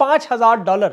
$5000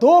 2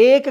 1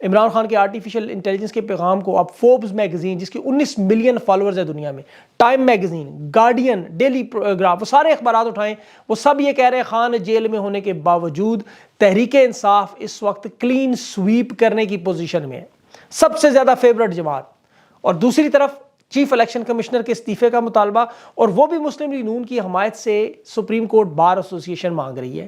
عمران خان کے artificial intelligence کے پیغام کو اب فوربس میگزین جس کی 19 ملین فالوورز ہے دنیا میں، time magazine, guardian, daily graph, وہ سارے اخبارات اٹھائیں، وہ سب یہ کہہ رہے ہیں خان جیل میں ہونے کے باوجود تحریک انصاف اس وقت کلین سویپ کرنے کی پوزیشن میں ہے، سب سے زیادہ فیورٹ جماعت۔ اور دوسری طرف چیف الیکشن کمشنر کے استعفے کا مطالبہ، اور وہ بھی مسلم لیگ نون کی حمایت سے سپریم کورٹ بار ایسوسی ایشن مانگ رہی ہے۔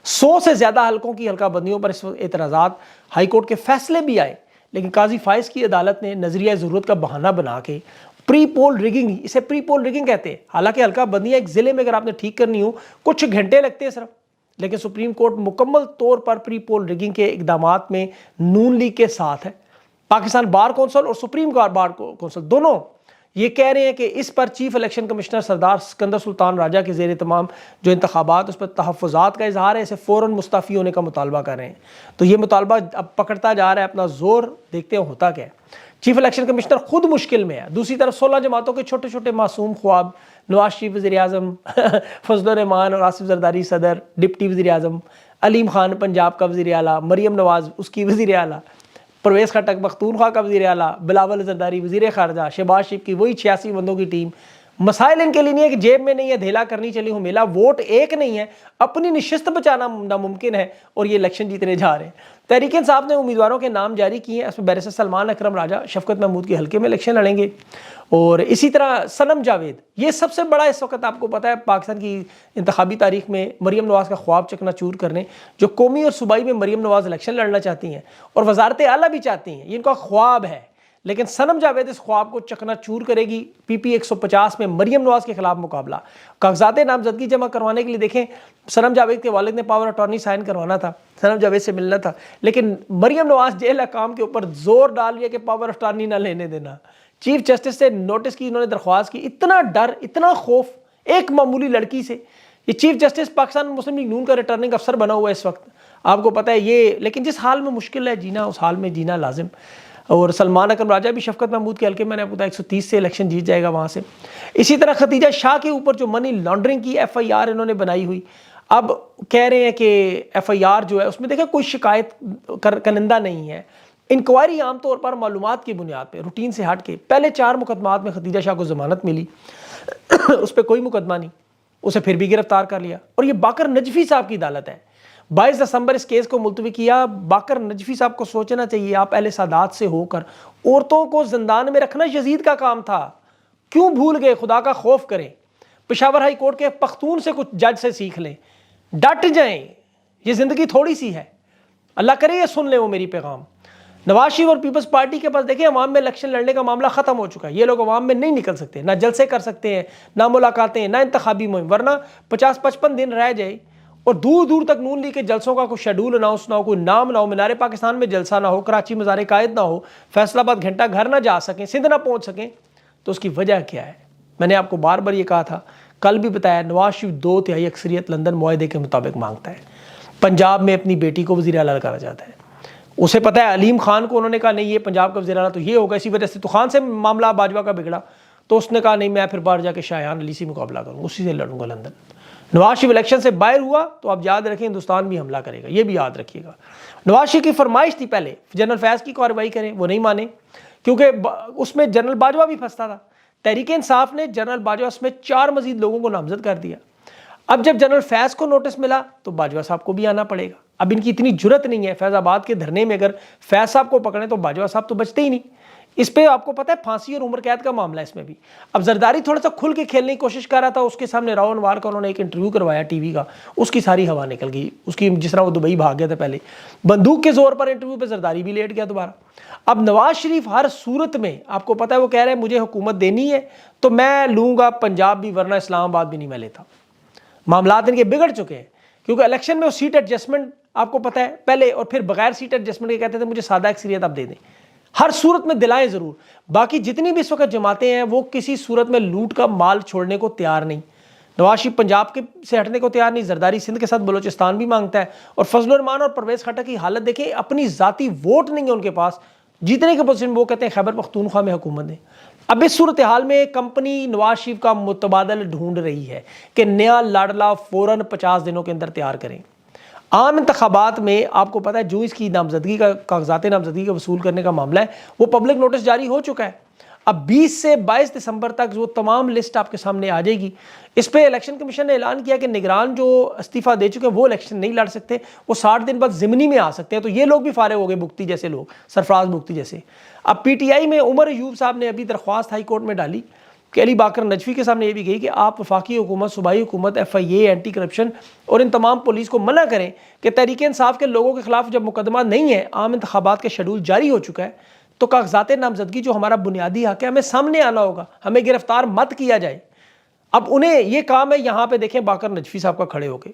100 سے زیادہ حلقوں کی حلقہ بندیوں پر اس وقت اعتراضات، ہائی کورٹ کے فیصلے بھی آئے، لیکن قاضی فائز کی عدالت نے نظریہ ضرورت کا بہانہ بنا کے پری پول ریگنگ، اسے پری پول ریگنگ کہتے ہیں، حالانکہ حلقہ بندیاں ایک ضلع میں اگر آپ نے ٹھیک کرنی ہو کچھ گھنٹے لگتے ہیں صرف، لیکن سپریم کورٹ مکمل طور پر پری پول ریگنگ کے اقدامات میں نون لیگ کے ساتھ ہے۔ پاکستان بار کونسل اور سپریم بار کونسل دونوں یہ کہہ رہے ہیں کہ اس پر چیف الیکشن کمشنر سردار سکندر سلطان راجہ کے زیر تمام جو انتخابات اس پر تحفظات کا اظہار ہے، اسے فوراً مستعفی ہونے کا مطالبہ کر رہے ہیں۔ تو یہ مطالبہ اب پکڑتا جا رہا ہے اپنا زور، دیکھتے ہیں ہوتا کیا ہے۔ چیف الیکشن کمشنر خود مشکل میں ہے، دوسری طرف 16 جماعتوں کے چھوٹے چھوٹے معصوم خواب، نواز شریف وزیر اعظم، فضل الرحمان اور آصف زرداری صدر، ڈپٹی وزیر اعظم، علیم خان پنجاب کا وزیر اعلیٰ، مریم نواز اس کی وزیر اعلیٰ، پرویز خٹک پختونخوا کا وزیر اعلیٰ، بلاول زرداری وزیر خارجہ، شہباز شریف کی وہی 86 بندوں کی ٹیم۔ مسائل ان کے لیے نہیں ہے کہ جیب میں نہیں ہے، دھیلا کرنی چلی ہو میلا، ووٹ ایک نہیں ہے، اپنی نشست بچانا ناممکن ہے، اور یہ الیکشن جیتنے جا رہے ہیں۔ تحریک انصاف نے امیدواروں کے نام جاری کیے ہیں، اس میں بیرسٹر سلمان اکرم راجہ شفقت محمود کے حلقے میں الیکشن لڑیں گے، اور اسی طرح صنم جاوید، یہ سب سے بڑا اس وقت آپ کو پتہ ہے پاکستان کی انتخابی تاریخ میں مریم نواز کا خواب چکنا چور کرنے، جو قومی اور صوبائی میں مریم نواز الیکشن لڑنا چاہتی ہیں اور وزارت اعلیٰ بھی چاہتی ہیں، یہ ان کا خواب ہے، لیکن صنم جاوید اس خواب کو چکنا چور کرے گی۔ پی پی 150 میں مریم نواز کے خلاف مقابلہ، کاغذات نامزدگی جمع کروانے کے لیے دیکھیں صنم جاوید کے والد نے پاور اٹارنی سائن کروانا تھا، صنم جاوید سے ملنا تھا، لیکن مریم نواز جیل حکام کے اوپر زور ڈال لیا کہ پاور اٹارنی نہ لینے دینا۔ چیف جسٹس سے نوٹس کی انہوں نے درخواست کی، اتنا ڈر، اتنا خوف ایک معمولی لڑکی سے۔ یہ چیف جسٹس پاکستان مسلم لیگ نون کا ریٹرننگ افسر بنا ہوا ہے اس وقت، آپ کو پتہ ہے یہ، لیکن جس حال میں مشکل ہے جینا اس حال میں جینا لازم۔ اور سلمان اکرم راجہ بھی شفقت محمود کے حلقے میں نے بتایا 130 سے الیکشن جیت جائے گا وہاں سے۔ اسی طرح ختیجہ شاہ کے اوپر جو منی لانڈرنگ کی ایف آئی آر انہوں نے بنائی ہوئی، اب کہہ رہے ہیں کہ ایف آئی آر جو ہے اس میں دیکھیں کوئی شکایت کنندہ نہیں ہے، انکوائری عام طور پر معلومات کی بنیاد پہ روٹین سے ہٹ کے، پہلے 4 مقدمات میں ختیجہ شاہ کو ضمانت ملی، اس پہ کوئی مقدمہ نہیں، اسے پھر بھی گرفتار کر لیا، اور یہ باقر نجفی صاحب کی عدالت ہے، 22 دسمبر اس کیس کو ملتوی کیا۔ باقر نجفی صاحب کو سوچنا چاہیے، آپ اہل سادات سے ہو کر عورتوں کو زندان میں رکھنا یزید کا کام تھا، کیوں بھول گئے؟ خدا کا خوف کریں، پشاور ہائی کورٹ کے پختون سے کچھ جج سے سیکھ لیں، ڈٹ جائیں، یہ زندگی تھوڑی سی ہے، اللہ کرے یہ سن لیں وہ میری پیغام۔ نواز شریف اور پیپلز پارٹی کے پاس دیکھیں عوام میں الیکشن لڑنے کا معاملہ ختم ہو چکا ہے، یہ لوگ عوام میں نہیں نکل سکتے، نہ جلسے کر سکتے ہیں، نہ ملاقاتیں، نہ انتخابی مہم، ورنہ 50-55 دن رہ جائے اور دور دور تک نون لیگ کے جلسوں کا کوئی شیڈول اناؤنس نہ ہو، کوئی نام نہ ہو، مینار پاکستان میں جلسہ نہ ہو، کراچی مزار قائد نہ ہو، فیصل آباد گھنٹہ گھر نہ جا سکیں، سندھ نہ پہنچ سکیں، تو اس کی وجہ کیا ہے؟ میں نے آپ کو بار بار یہ کہا تھا، کل بھی بتایا، نواز شریف 2/3 اکثریت لندن معاہدے کے مطابق مانگتا ہے، پنجاب میں اپنی بیٹی کو وزیر اعلیٰ لگانا چاہتا ہے، اسے پتہ ہے علیم خان کو انہوں نے کہا نہیں یہ پنجاب کا وزیر اعلیٰ تو یہ ہوگا، اسی وجہ سے تو خان سے معاملہ باجوہ کا بگڑا، تو اس نے کہا نہیں میں پھر باہر جا کے شایان علی سے مقابلہ کروں، اسی سے لڑوں گا لندن۔ نواز شریف الیکشن سے باہر ہوا تو آپ یاد رکھیں ہندوستان بھی حملہ کرے گا، یہ بھی یاد رکھیے گا۔ نواز شریف کی فرمائش تھی پہلے جنرل فیض کی کارروائی کریں، وہ نہیں مانے، کیونکہ اس میں جنرل باجوہ بھی پھنستا تھا، تحریک انصاف نے جنرل باجوہ سمیت 4 مزید لوگوں کو نامزد کر دیا۔ اب جب جنرل فیض کو نوٹس ملا تو باجوہ صاحب کو بھی آنا پڑے گا، اب ان کی اتنی جرت نہیں ہے، فیض آباد کے دھرنے میں اگر فیض صاحب کو پکڑیں تو باجوہ صاحب تو بچتے ہی نہیں، اس پہ آپ کو پتہ ہے پھانسی اور عمر قید کا معاملہ ہے اس میں بھی۔ اب زرداری تھوڑا سا کھل کے کھیلنے کی کوشش کر رہا تھا، اس کے سامنے راؤ انوار کا انہوں نے ایک انٹرویو کروایا ٹی وی کا، اس کی ساری ہوا نکل گئی، اس کی جس طرح وہ دبئی بھاگ گیا تھا پہلے، بندوق کے زور پر انٹرویو پہ زرداری بھی لیٹ گیا دوبارہ۔ اب نواز شریف ہر صورت میں آپ کو پتہ ہے وہ کہہ رہے ہیں مجھے حکومت دینی ہے تو میں لوں گا پنجاب بھی، ورنہ اسلام آباد بھی نہیں میں لیتا۔ معاملات ان کے بگڑ چکے ہیں، کیونکہ الیکشن میں وہ سیٹ ایڈجسٹمنٹ آپ کو پتہ ہے پہلے، اور پھر بغیر سیٹ ایڈجسٹمنٹ کے کہتے تھے مجھے سادہ اکثریت آپ دے دیں، ہر صورت میں دلائیں ضرور۔ باقی جتنی بھی اس وقت جماعتیں ہیں وہ کسی صورت میں لوٹ کا مال چھوڑنے کو تیار نہیں، نواز شریف پنجاب سے ہٹنے کو تیار نہیں، زرداری سندھ کے ساتھ بلوچستان بھی مانگتا ہے، اور فضل الرحمان اور پرویز خٹک کی حالت دیکھیں، اپنی ذاتی ووٹ نہیں ہے ان کے پاس، جیتنے کے پوزیشن وہ کہتے ہیں خیبر پختونخوا میں حکومت دیں۔ اب اس صورتحال میں کمپنی نواز شریف کا متبادل ڈھونڈ رہی ہے کہ نیا لاڈلا فوراً 50 دنوں کے اندر تیار کریں۔ عام انتخابات میں آپ کو پتہ ہے جو اس کی نامزدگی کا کاغذات نامزدگی کا وصول کرنے کا معاملہ ہے وہ پبلک نوٹس جاری ہو چکا ہے. اب 20 سے 22 دسمبر تک وہ تمام لسٹ آپ کے سامنے آ جائے گی. اس پہ الیکشن کمیشن نے اعلان کیا کہ نگران جو استعفیٰ دے چکے ہیں وہ الیکشن نہیں لڑ سکتے, وہ 60 دن بعد ضمنی میں آ سکتے ہیں. تو یہ لوگ بھی فارغ ہو گئے, بگٹی جیسے لوگ, سرفراز بگٹی جیسے. اب پی ٹی آئی میں عمر ایوب صاحب نے ابھی درخواست ہائی کورٹ میں ڈالی کہ علی باقر نجفی کے سامنے یہ بھی گئی کہ آپ وفاقی حکومت, صوبائی حکومت, ایف آئی اے, اینٹی کرپشن اور ان تمام پولیس کو منع کریں کہ تحریک انصاف کے لوگوں کے خلاف جب مقدمہ نہیں ہے, عام انتخابات کے شیڈول جاری ہو چکا ہے, تو کاغذات نامزدگی جو ہمارا بنیادی حق ہے ہمیں سامنے آنا ہوگا, ہمیں گرفتار مت کیا جائے. اب انہیں یہ کام ہے, یہاں پہ دیکھیں باقر نجفی صاحب کا کھڑے ہو کے,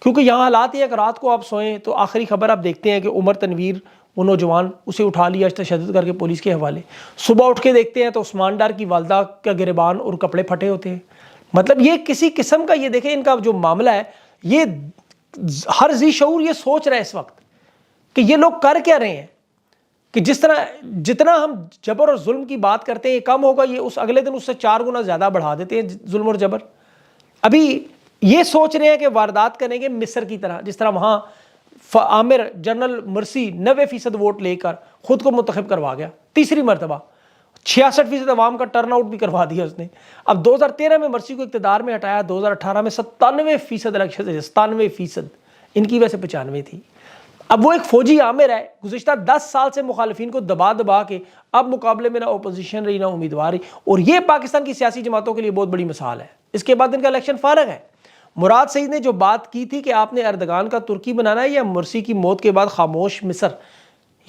کیونکہ یہاں حالات یہ ہے کہ رات کو آپ سوئیں تو آخری خبر آپ دیکھتے ہیں کہ عمر تنویر وہ نوجوان اسے اٹھا لیا تشدد کر کے پولیس کے حوالے. صبح اٹھ کے دیکھتے ہیں تو عثمان ڈار کی والدہ کا گریبان اور کپڑے پھٹے ہوتے ہیں. مطلب یہ کسی قسم کا, یہ دیکھیں ان کا جو معاملہ ہے, یہ ہر ذی شعور یہ سوچ رہا ہے اس وقت کہ یہ لوگ کر کیا رہے ہیں, کہ جس طرح جتنا ہم جبر اور ظلم کی بات کرتے ہیں یہ کم ہوگا, یہ اس اگلے دن اس سے 4 گنا زیادہ بڑھا دیتے ہیں ظلم اور جبر. ابھی یہ سوچ رہے ہیں کہ واردات کریں گے مصر کی طرح, جس طرح وہاں عامر جنرل مرسی 90% ووٹ لے کر خود کو منتخب کروا گیا تیسری مرتبہ, 66% عوام کا ٹرن آؤٹ بھی کروا دیا اس نے. اب 2013 میں مرسی کو اقتدار میں ہٹایا, 2018 میں 97% الیکشن, 97%, ان کی وجہ سے 95 تھی. اب وہ ایک فوجی عامر ہے, گزشتہ 10 سال سے مخالفین کو دبا دبا کے اب مقابلے میں نہ اپوزیشن رہی نہ امیدوار رہی, اور یہ پاکستان کی سیاسی جماعتوں کے لیے بہت بڑی مثال ہے. اس کے بعد ان کا الیکشن فارغ ہے. مراد سعید نے جو بات کی تھی کہ آپ نے اردگان کا ترکی بنانا ہے یا مرسی کی موت کے بعد خاموش مصر,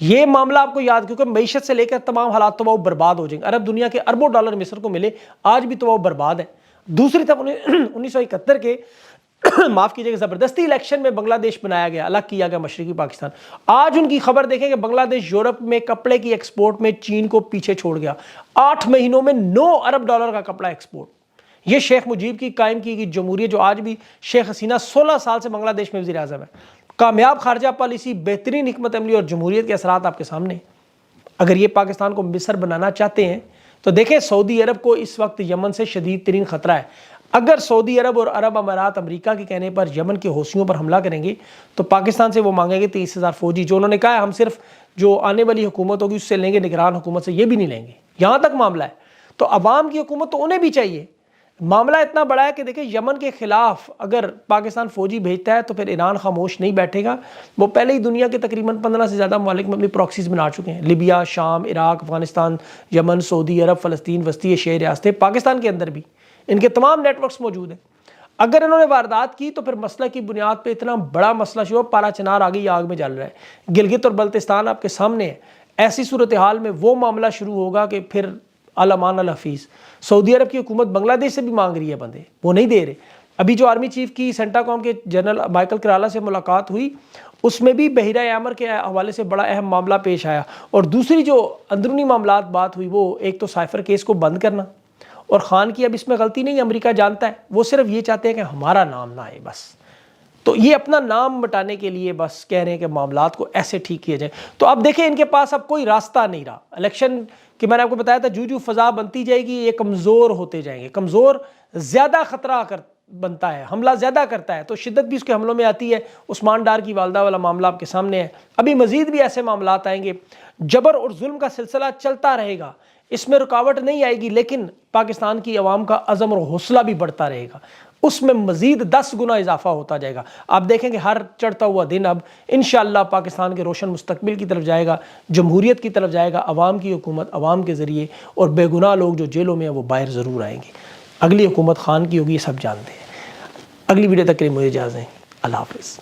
یہ معاملہ آپ کو یاد, کیونکہ معیشت سے لے کر تمام حالات تو وہ برباد ہو جائیں گے. عرب دنیا کے اربوں ڈالر مصر کو ملے, آج بھی تو وہ برباد ہے. دوسری طرف 1971 کے معاف کیجئے گا زبردستی الیکشن میں بنگلہ دیش بنایا گیا, الگ کیا گیا مشرقی پاکستان. آج ان کی خبر دیکھیں کہ بنگلہ دیش یورپ میں کپڑے کی ایکسپورٹ میں چین کو پیچھے چھوڑ گیا. 8 مہینوں میں 9 ارب ڈالر کا کپڑا ایکسپورٹ. یہ شیخ مجیب کی قائم کی گئی جمہوریت, جو آج بھی شیخ حسینہ 16 سال سے بنگلہ دیش میں وزیر اعظم ہے. کامیاب خارجہ پالیسی, بہترین حکمت عملی اور جمہوریت کے اثرات آپ کے سامنے. اگر یہ پاکستان کو مصر بنانا چاہتے ہیں تو دیکھیں سعودی عرب کو اس وقت یمن سے شدید ترین خطرہ ہے. اگر سعودی عرب اور عرب امارات امریکہ کے کہنے پر یمن کے حوثیوں پر حملہ کریں گے تو پاکستان سے وہ مانگیں گے 23,000 فوجی, جو انہوں نے کہا ہے ہم صرف جو آنے والی حکومت ہوگی اس سے لیں گے, نگران حکومت سے یہ بھی نہیں لیں گے. یہاں تک معاملہ ہے. تو عوام کی حکومت تو انہیں بھی چاہیے. معاملہ اتنا بڑا ہے کہ دیکھیں یمن کے خلاف اگر پاکستان فوجی بھیجتا ہے تو پھر ایران خاموش نہیں بیٹھے گا. وہ پہلے ہی دنیا کے تقریباً 15 سے زیادہ ممالک میں اپنی پراکسیز بنا چکے ہیں, لیبیا, شام, عراق, افغانستان, یمن, سعودی عرب, فلسطین, وسطی ایشیائی ریاستیں, پاکستان کے اندر بھی ان کے تمام نیٹ ورکس موجود ہیں. اگر انہوں نے واردات کی تو پھر مسئلہ کی بنیاد پہ اتنا بڑا مسئلہ شروع, پارا چنار آگے آگ میں جل رہا ہے. گلگت اور بلتستان آپ کے سامنے ہے. ایسی صورتحال میں وہ معاملہ شروع ہوگا کہ پھر الامان الحفیظ. سعودی عرب کی حکومت بنگلہ دیش سے بھی مانگ رہی ہے بندے, وہ نہیں دے رہے. ابھی جو آرمی چیف کی سینٹا کام کے جنرل مائیکل کرالا سے ملاقات ہوئی, اس میں بھی بحیرہ احمر کے حوالے سے بڑا اہم معاملہ پیش آیا. اور دوسری جو اندرونی معاملات بات ہوئی وہ ایک تو سائفر کیس کو بند کرنا, اور خان کی اب اس میں غلطی نہیں, امریکہ جانتا ہے, وہ صرف یہ چاہتے ہیں کہ ہمارا نام نہ آئے بس. تو یہ اپنا نام مٹانے کے لیے بس کہہ رہے ہیں کہ معاملات کو ایسے ٹھیک کیا جائے. تو اب دیکھیں ان کے پاس اب کوئی راستہ نہیں رہا. الیکشن کہ میں نے آپ کو بتایا تھا جو فضا بنتی جائے گی یہ کمزور ہوتے جائیں گے. کمزور زیادہ خطرہ بنتا ہے, حملہ زیادہ کرتا ہے, تو شدت بھی اس کے حملوں میں آتی ہے. عثمان ڈار کی والدہ والا معاملہ آپ کے سامنے ہے. ابھی مزید بھی ایسے معاملات آئیں گے. جبر اور ظلم کا سلسلہ چلتا رہے گا, اس میں رکاوٹ نہیں آئے گی, لیکن پاکستان کی عوام کا عزم اور حوصلہ بھی بڑھتا رہے گا. اس میں مزید 10 گنا اضافہ ہوتا جائے گا. آپ دیکھیں کہ ہر چڑھتا ہوا دن اب انشاءاللہ پاکستان کے روشن مستقبل کی طرف جائے گا, جمہوریت کی طرف جائے گا. عوام کی حکومت عوام کے ذریعے, اور بے گناہ لوگ جو جیلوں میں ہیں وہ باہر ضرور آئیں گے. اگلی حکومت خان کی ہوگی, یہ سب جانتے ہیں. اگلی ویڈیو تک کے لیے مجھے اجازت دیں. اللہ حافظ.